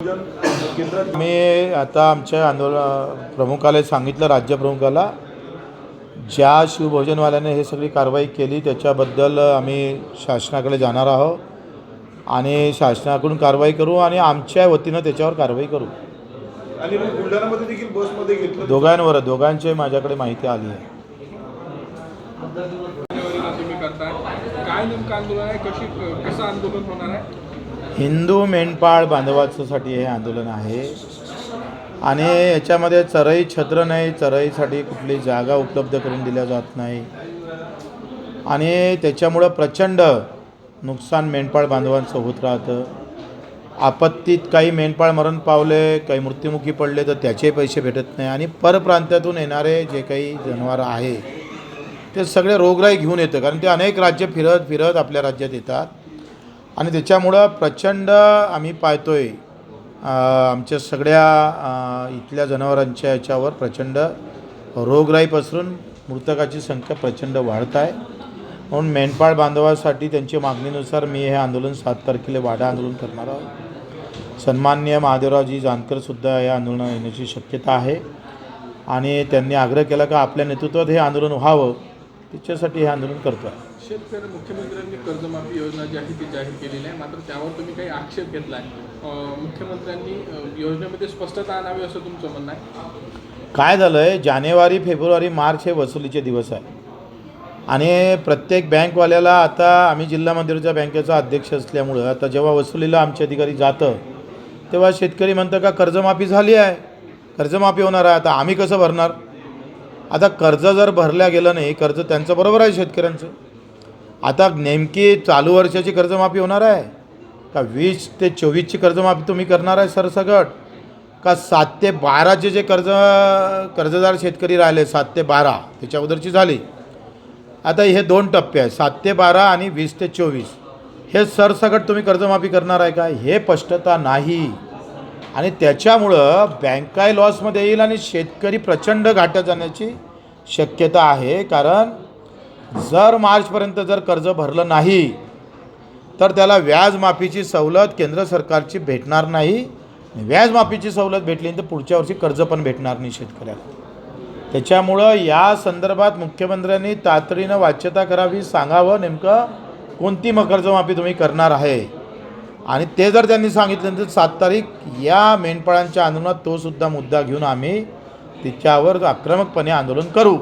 मी आता आमच्या आंदोलन प्रमुखाला सांगितलं, राज्य प्रमुखाला, ज्या शिवभोजनवाल्याने हे सगळी कारवाई केली त्याच्याबद्दल आम्ही शासनाकडे जाणार आहोत आणि शासनाकडून कारवाई करू आणि आमच्या वतीनं त्याच्यावर कारवाई करू. आणि बुलढाणामध्ये देखील बसमध्ये घेतलं दोघांची माझ्याकडे माहिती आली आहे. काय नेमकं आंदोलन आहे, कसं आंदोलन होणार आहे? हिंदू मेंढपाळ बांधवांसाठी हे आंदोलन आहे आणि याच्यामध्ये चराई छत्र नाही, चराईसाठी कुठली जागा उपलब्ध करून दिल्या जात नाही आणि त्याच्यामुळं प्रचंड नुकसान मेंढपाळ बांधवांचं होत राहतं. आपत्तीत काही मेंढपाळ मरण पावले, काही मृत्युमुखी पडले तर त्याचे पैसे भेटत नाही आणि परप्रांतातून येणारे जे काही जनावरं आहे ते सगळे रोगराई घेऊन येतं, कारण ते अनेक राज्य फिरत आपल्या राज्यात येतात आणि त्याच्यामुळं प्रचंड आम्ही पाहतोय आमच्या सगळ्या इथल्या जनावरांच्या याच्यावर प्रचंड रोगराई पसरून मृतकाची संख्या प्रचंड वाढत आहे. म्हणून मेंढपाळ बांधवासाठी त्यांच्या मागणीनुसार मी हे आंदोलन 7 तारखेला वाडा आंदोलन करणार आहोत. सन्माननीय महादेवरावजी जानकरसुद्धा या आंदोलनात येण्याची शक्यता आहे आणि त्यांनी आग्रह केला की आपल्या नेतृत्वात हे आंदोलन व्हावं, त्याच्यासाठी हे आंदोलन करतो आहे. शेतकरी मुख्यमंत्र्यांनी कर्जमाफी योजना जी आहे ती जाहीर केलेली आहे, मात्र त्यावर तुम्ही काही आक्षेप घेतला आहे. मुख्यमंत्र्यांनी योजनेमध्ये स्पष्टता आणावी असं तुमचं म्हणणं आहे? काय झालं आहे, जानेवारी, फेब्रुवारी, मार्च हे वसुलीचे दिवस आहे आणि प्रत्येक बँकवाल्याला, आता आम्ही जिल्हा मंदिराच्या बँकेचा अध्यक्ष असल्यामुळं आता जेव्हा वसुलीला आमचे अधिकारी जातं तेव्हा शेतकरी म्हणतं का कर्जमाफी झाली आहे, कर्जमाफी होणार आहे, आता आम्ही कसं भरणार. आता कर्ज जर भरल्या गेलं नाही, कर्ज त्यांचं बरोबर आहे शेतकऱ्यांचं. आता नेमकी चालू वर्षाची कर्जमाफी होणार आहे का 20 ते 24ची कर्जमाफी तुम्ही करणार आहे सरसकट, का 7 ते 12चे जे कर्जदार शेतकरी राहिले 7 ते 12 त्याच्या अगोदरची झाली. आता हे 2 टप्पे आहेत, 7 ते 12 आणि 20 ते 24, हे सरसकट तुम्ही कर्जमाफी करणार आहे का, हे स्पष्टता नाही आणि त्याच्यामुळं बँकाही लॉसमध्ये येईल आणि शेतकरी प्रचंड घाट्यात जाण्याची शक्यता आहे. कारण जर मार्चपर्यंत जर कर्ज भरलं नाही तर त्याला व्याजमाफीची सवलत केंद्र सरकारची भेटणार नाही. व्याजमाफीची सवलत भेटली तर पुढच्या वर्षी कर्ज पण भेटणार नाही शेतकऱ्याला. त्याच्यामुळं या संदर्भात मुख्यमंत्र्यांनी तातडीनं वाच्यता करावी, सांगावं नेमकं कोणती कर्जमाफी तुम्ही करणार आहे आणि ते जर त्यांनी सांगितलं तर 7 तारीख या मेंढपाळांच्या आंदोलनात तो सुद्धा मुद्दा घेऊन आम्ही तिच्यावर आक्रमकपणे आंदोलन करू.